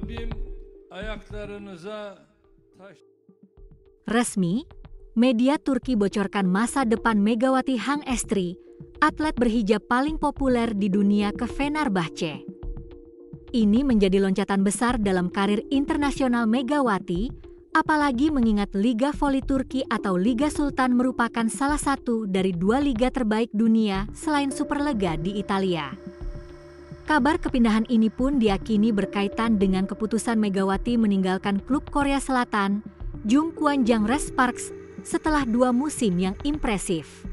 Rabbim ayaklarınıza taş... Resmi, media Turki bocorkan masa depan Megawati Hang Estri, atlet berhijab paling populer di dunia ke Fenerbahce. Ini menjadi loncatan besar dalam karir internasional Megawati, apalagi mengingat Liga Voli Turki atau Liga Sultan merupakan salah satu dari dua liga terbaik dunia selain Superlega di Italia. Kabar kepindahan ini pun diyakini berkaitan dengan keputusan Megawati meninggalkan klub Korea Selatan, Jungkwanjang Red Sparks, setelah 2 musim yang impresif.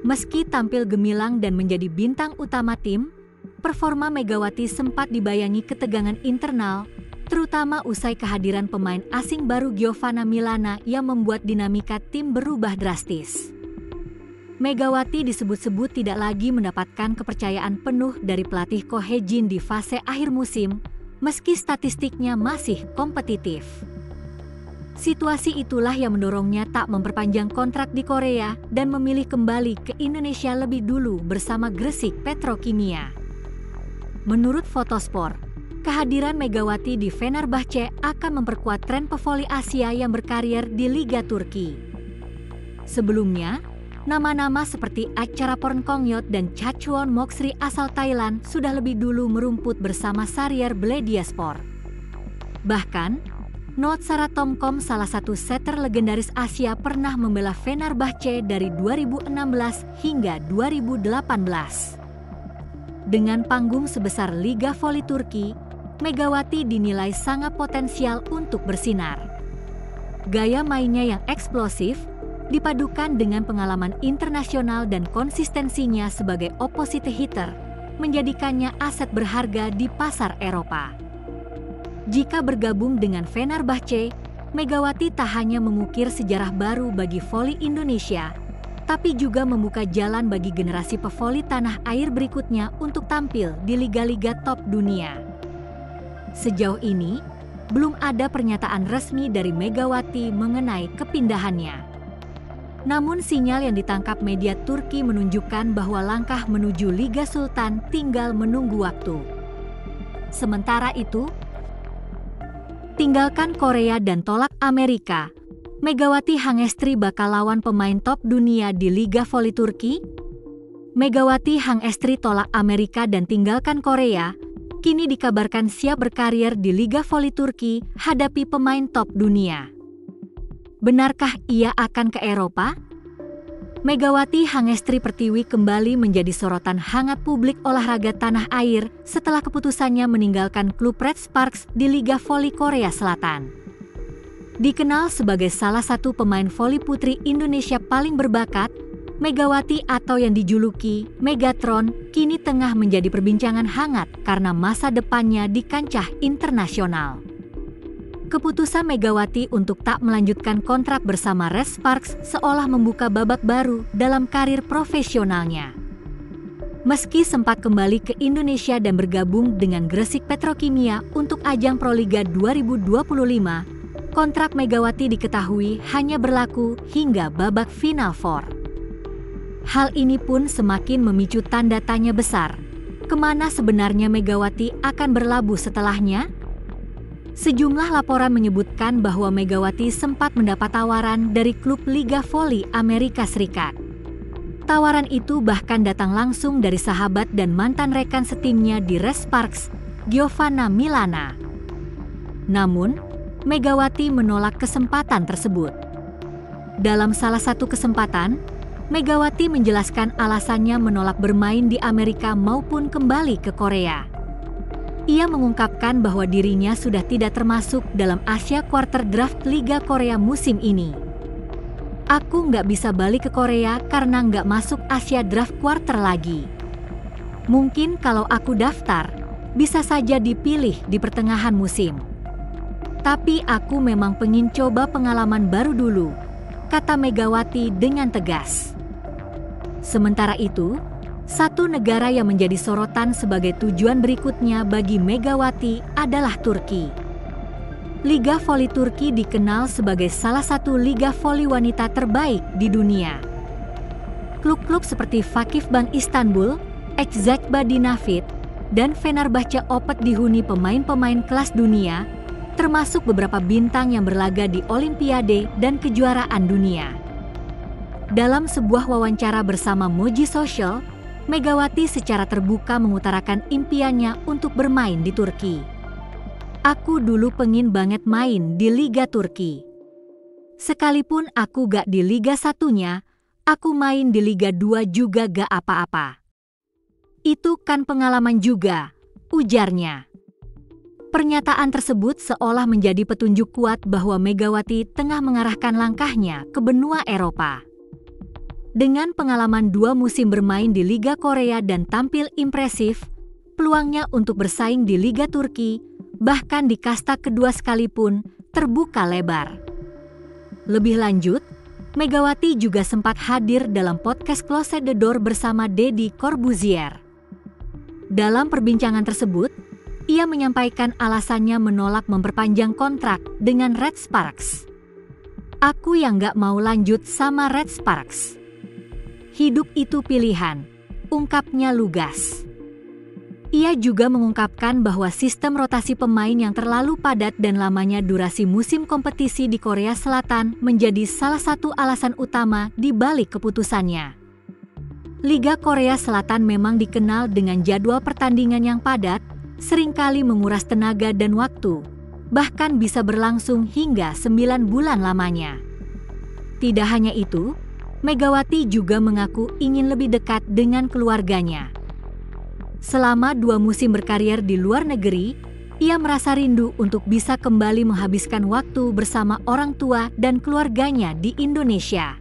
Meski tampil gemilang dan menjadi bintang utama tim, performa Megawati sempat dibayangi ketegangan internal, terutama usai kehadiran pemain asing baru Giovanna Milana yang membuat dinamika tim berubah drastis. Megawati disebut-sebut tidak lagi mendapatkan kepercayaan penuh dari pelatih Ko Hae-jin di fase akhir musim, meski statistiknya masih kompetitif. Situasi itulah yang mendorongnya tak memperpanjang kontrak di Korea dan memilih kembali ke Indonesia lebih dulu bersama Gresik Petrokimia. Menurut Fotosport, kehadiran Megawati di Fenerbahce akan memperkuat tren pevoli Asia yang berkarier di Liga Turki. Sebelumnya, nama-nama seperti Acharaporn Kongyot dan Chachuon Moksri asal Thailand sudah lebih dulu merumput bersama Sarier Belediyespor. Bahkan, Noot Saratomkom, salah satu setter legendaris Asia, pernah membela Fenerbahce dari 2016 hingga 2018. Dengan panggung sebesar Liga Voli Turki, Megawati dinilai sangat potensial untuk bersinar. Gaya mainnya yang eksplosif, dipadukan dengan pengalaman internasional dan konsistensinya sebagai opposite hitter, menjadikannya aset berharga di pasar Eropa. Jika bergabung dengan Fenerbahce, Megawati tak hanya mengukir sejarah baru bagi voli Indonesia, tapi juga membuka jalan bagi generasi pevoli tanah air berikutnya untuk tampil di liga-liga top dunia. Sejauh ini, belum ada pernyataan resmi dari Megawati mengenai kepindahannya. Namun sinyal yang ditangkap media Turki menunjukkan bahwa langkah menuju Liga Sultan tinggal menunggu waktu. Sementara itu, tinggalkan Korea dan tolak Amerika, Megawati Hang Estri bakal lawan pemain top dunia di Liga Voli Turki? Megawati Hang Estri tolak Amerika dan tinggalkan Korea, kini dikabarkan siap berkarier di Liga Voli Turki hadapi pemain top dunia. Benarkah ia akan ke Eropa? Megawati Hang Estri Pertiwi kembali menjadi sorotan hangat publik olahraga tanah air setelah keputusannya meninggalkan klub Red Sparks di Liga Voli Korea Selatan. Dikenal sebagai salah satu pemain voli putri Indonesia paling berbakat, Megawati atau yang dijuluki Megatron kini tengah menjadi perbincangan hangat karena masa depannya di kancah internasional. Keputusan Megawati untuk tak melanjutkan kontrak bersama Red Sparks seolah membuka babak baru dalam karir profesionalnya. Meski sempat kembali ke Indonesia dan bergabung dengan Gresik Petrokimia untuk ajang Proliga 2025, kontrak Megawati diketahui hanya berlaku hingga babak Final Four. Hal ini pun semakin memicu tanda tanya besar. Kemana sebenarnya Megawati akan berlabuh setelahnya? Sejumlah laporan menyebutkan bahwa Megawati sempat mendapat tawaran dari klub Liga Voli Amerika Serikat. Tawaran itu bahkan datang langsung dari sahabat dan mantan rekan setimnya di Red Sparks, Giovanna Milana. Namun, Megawati menolak kesempatan tersebut. Dalam salah satu kesempatan, Megawati menjelaskan alasannya menolak bermain di Amerika maupun kembali ke Korea. Ia mengungkapkan bahwa dirinya sudah tidak termasuk dalam Asia Quarter Draft Liga Korea musim ini. Aku nggak bisa balik ke Korea karena nggak masuk Asia Draft Quarter lagi. Mungkin kalau aku daftar, bisa saja dipilih di pertengahan musim. Tapi aku memang pengen coba pengalaman baru dulu, kata Megawati dengan tegas. Sementara itu, satu negara yang menjadi sorotan sebagai tujuan berikutnya bagi Megawati adalah Turki. Liga Voli Turki dikenal sebagai salah satu liga voli wanita terbaik di dunia. Klub-klub seperti Vakif Bank Istanbul, Eczacıkbadinafit, dan Fenerbahce opet dihuni pemain-pemain kelas dunia, termasuk beberapa bintang yang berlaga di Olimpiade dan kejuaraan dunia. Dalam sebuah wawancara bersama Moji Social, Megawati secara terbuka mengutarakan impiannya untuk bermain di Turki. Aku dulu pengen banget main di Liga Turki. Sekalipun aku gak di Liga 1-nya, aku main di Liga 2 juga gak apa-apa. Itu kan pengalaman juga, ujarnya. Pernyataan tersebut seolah menjadi petunjuk kuat bahwa Megawati tengah mengarahkan langkahnya ke benua Eropa. Dengan pengalaman 2 musim bermain di Liga Korea dan tampil impresif, peluangnya untuk bersaing di Liga Turki, bahkan di kasta kedua sekalipun, terbuka lebar. Lebih lanjut, Megawati juga sempat hadir dalam podcast Close the Door bersama Deddy Corbuzier. Dalam perbincangan tersebut, ia menyampaikan alasannya menolak memperpanjang kontrak dengan Red Sparks. Aku yang gak mau lanjut sama Red Sparks. Hidup itu pilihan, ungkapnya lugas. Ia juga mengungkapkan bahwa sistem rotasi pemain yang terlalu padat dan lamanya durasi musim kompetisi di Korea Selatan menjadi salah satu alasan utama di balik keputusannya. Liga Korea Selatan memang dikenal dengan jadwal pertandingan yang padat, seringkali menguras tenaga dan waktu, bahkan bisa berlangsung hingga 9 bulan lamanya. Tidak hanya itu, Megawati juga mengaku ingin lebih dekat dengan keluarganya. Selama 2 musim berkarier di luar negeri, ia merasa rindu untuk bisa kembali menghabiskan waktu bersama orang tua dan keluarganya di Indonesia.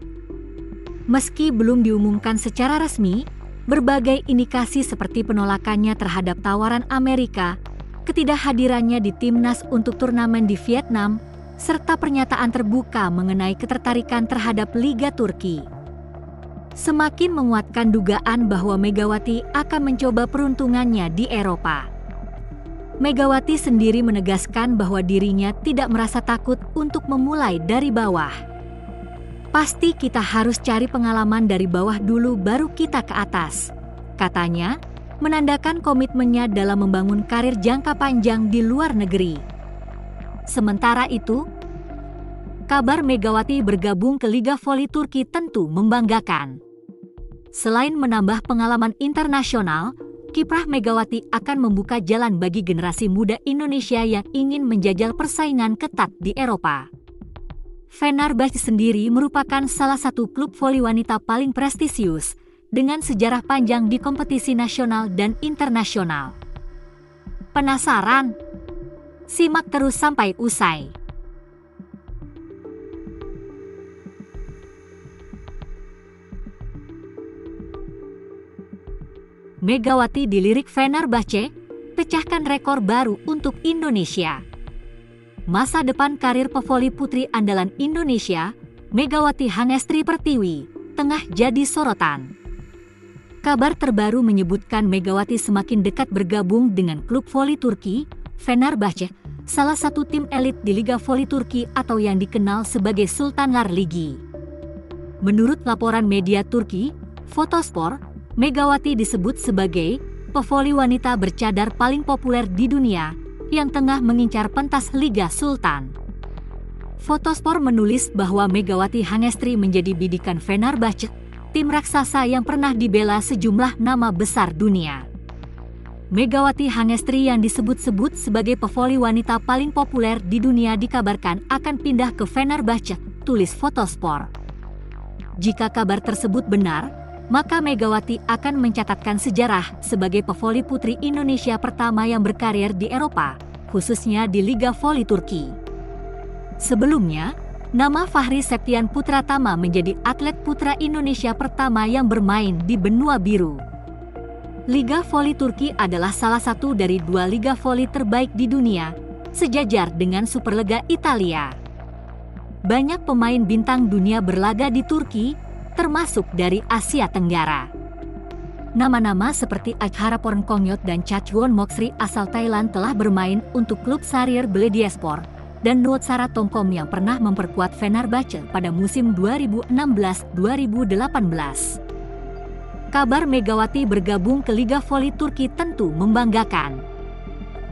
Meski belum diumumkan secara resmi, berbagai indikasi seperti penolakannya terhadap tawaran Amerika, ketidakhadirannya di timnas untuk turnamen di Vietnam, serta pernyataan terbuka mengenai ketertarikan terhadap Liga Turki, semakin menguatkan dugaan bahwa Megawati akan mencoba peruntungannya di Eropa. Megawati sendiri menegaskan bahwa dirinya tidak merasa takut untuk memulai dari bawah. Pasti kita harus cari pengalaman dari bawah dulu baru kita ke atas, katanya, menandakan komitmennya dalam membangun karir jangka panjang di luar negeri. Sementara itu, kabar Megawati bergabung ke Liga Voli Turki tentu membanggakan. Selain menambah pengalaman internasional, kiprah Megawati akan membuka jalan bagi generasi muda Indonesia yang ingin menjajal persaingan ketat di Eropa. Fenerbahce sendiri merupakan salah satu klub voli wanita paling prestisius dengan sejarah panjang di kompetisi nasional dan internasional. Penasaran? Simak terus sampai usai. Megawati dilirik Fenerbahce, pecahkan rekor baru untuk Indonesia. Masa depan karir pevoli putri andalan Indonesia, Megawati Hangestri Pertiwi, tengah jadi sorotan. Kabar terbaru menyebutkan Megawati semakin dekat bergabung dengan klub voli Turki, Fenerbahce, salah satu tim elit di Liga Voli Turki atau yang dikenal sebagai Sultanlar Ligi. Menurut laporan media Turki, Fotospor, Megawati disebut sebagai pevoli wanita bercadar paling populer di dunia yang tengah mengincar pentas Liga Sultan. Fotospor menulis bahwa Megawati Hangestri menjadi bidikan Fenerbahce, tim raksasa yang pernah dibela sejumlah nama besar dunia. Megawati Hangestri yang disebut-sebut sebagai pevoli wanita paling populer di dunia dikabarkan akan pindah ke Fenerbahce, tulis Fotospor. Jika kabar tersebut benar, maka Megawati akan mencatatkan sejarah sebagai pevoli putri Indonesia pertama yang berkarir di Eropa, khususnya di Liga Voli Turki. Sebelumnya, nama Fahri Septian Putratama menjadi atlet putra Indonesia pertama yang bermain di benua biru. Liga Voli Turki adalah salah satu dari 2 liga voli terbaik di dunia, sejajar dengan Superlega Italia. Banyak pemain bintang dunia berlaga di Turki, termasuk dari Asia Tenggara. Nama-nama seperti Akhara Pornkongnyot dan Chachwon Moksri asal Thailand telah bermain untuk klub Sarir Belediyespor dan Nuotsara Tongkom yang pernah memperkuat Fenerbahce pada musim 2016-2018. kabar Megawati bergabung ke Liga Voli Turki tentu membanggakan.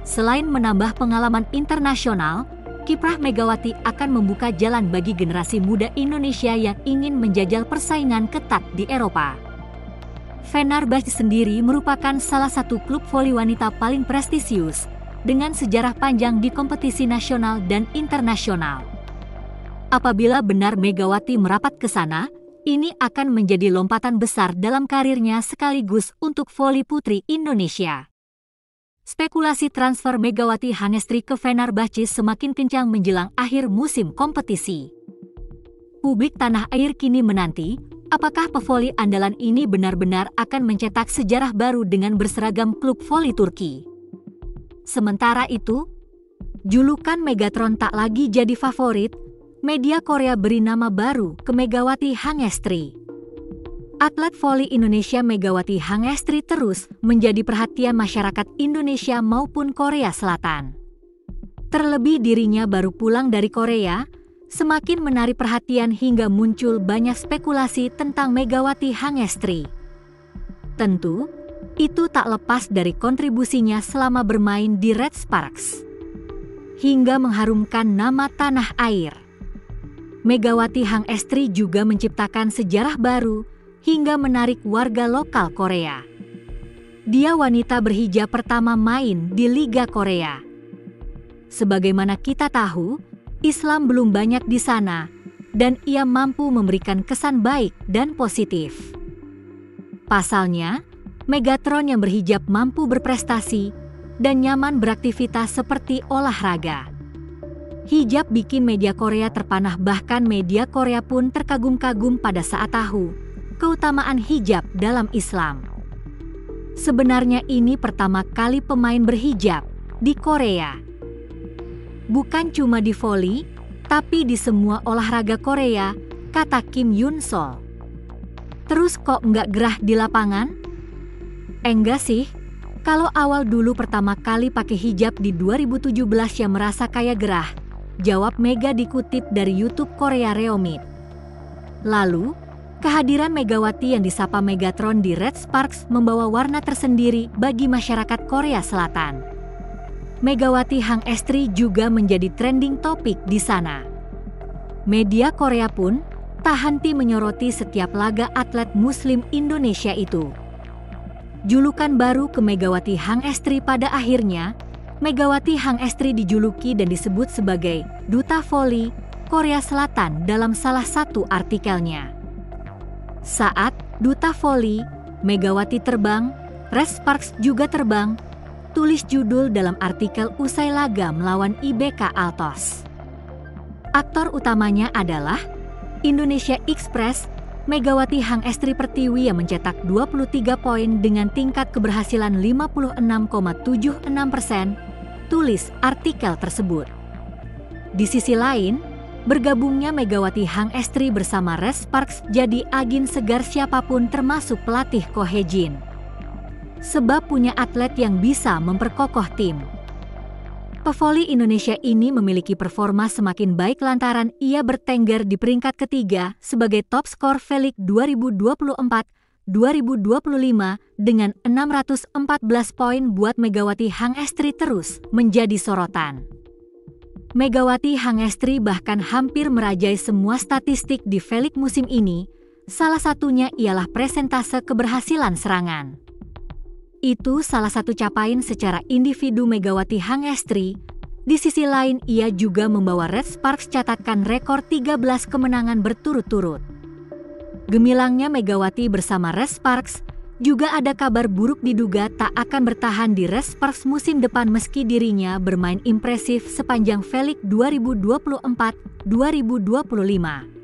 Selain menambah pengalaman internasional, kiprah Megawati akan membuka jalan bagi generasi muda Indonesia yang ingin menjajal persaingan ketat di Eropa. Fenerbahce sendiri merupakan salah satu klub voli wanita paling prestisius dengan sejarah panjang di kompetisi nasional dan internasional. Apabila benar Megawati merapat ke sana, ini akan menjadi lompatan besar dalam karirnya sekaligus untuk voli putri Indonesia. Spekulasi transfer Megawati Hangestri ke Fenerbahce semakin kencang menjelang akhir musim kompetisi. Publik tanah air kini menanti, apakah pevoli andalan ini benar-benar akan mencetak sejarah baru dengan berseragam klub voli Turki. Sementara itu, julukan Megatron tak lagi jadi favorit, media Korea beri nama baru ke Megawati Hangestri. Atlet voli Indonesia Megawati Hangestri terus menjadi perhatian masyarakat Indonesia maupun Korea Selatan. Terlebih dirinya baru pulang dari Korea, semakin menarik perhatian hingga muncul banyak spekulasi tentang Megawati Hangestri. Tentu, itu tak lepas dari kontribusinya selama bermain di Red Sparks, hingga mengharumkan nama tanah air. Megawati Hangestri juga menciptakan sejarah baru hingga menarik warga lokal Korea. Dia wanita berhijab pertama main di Liga Korea. Sebagaimana kita tahu, Islam belum banyak di sana, dan ia mampu memberikan kesan baik dan positif. Pasalnya, Megatron yang berhijab mampu berprestasi dan nyaman beraktivitas seperti olahraga. Hijab bikin media Korea terpanah, bahkan media Korea pun terkagum-kagum pada saat tahu keutamaan hijab dalam Islam. Sebenarnya ini pertama kali pemain berhijab di Korea. Bukan cuma di voli, tapi di semua olahraga Korea, kata Kim Yun Sol. Terus kok nggak gerah di lapangan? Enggak sih, kalau awal dulu pertama kali pakai hijab di 2017 ya merasa kayak gerah, jawab Mega dikutip dari YouTube Korea Reomit. Lalu, kehadiran Megawati yang disapa Megatron di Red Sparks membawa warna tersendiri bagi masyarakat Korea Selatan. Megawati Hangestri juga menjadi trending topik di sana. Media Korea pun tak henti menyoroti setiap laga atlet Muslim Indonesia itu. Julukan baru ke Megawati Hangestri pada akhirnya, Megawati Hangestri dijuluki dan disebut sebagai Duta Voli Korea Selatan dalam salah satu artikelnya. Saat Duta Voli, Megawati terbang, Red Sparks juga terbang, tulis judul dalam artikel usai laga melawan IBK Altos. Aktor utamanya adalah Indonesia Express, Megawati Hangestri Pertiwi yang mencetak 23 poin dengan tingkat keberhasilan 56,76%, tulis artikel tersebut. Di sisi lain, bergabungnya Megawati Hangestri bersama Red Sparks jadi angin segar siapapun termasuk pelatih Ko Hye-jin. Sebab punya atlet yang bisa memperkokoh tim. Pevoli Indonesia ini memiliki performa semakin baik lantaran ia bertengger di peringkat ketiga sebagai top skor V-League 2024-2025 dengan 614 poin buat Megawati Hangestri terus menjadi sorotan. Megawati Hangestri bahkan hampir merajai semua statistik di V-League musim ini, salah satunya ialah persentase keberhasilan serangan. Itu salah satu capaian secara individu Megawati Hangestri. Di sisi lain, ia juga membawa Red Sparks catatkan rekor 13 kemenangan berturut-turut. Gemilangnya Megawati bersama Red Sparks, juga ada kabar buruk diduga tak akan bertahan di Red Sparks musim depan meski dirinya bermain impresif sepanjang V-League 2024-2025.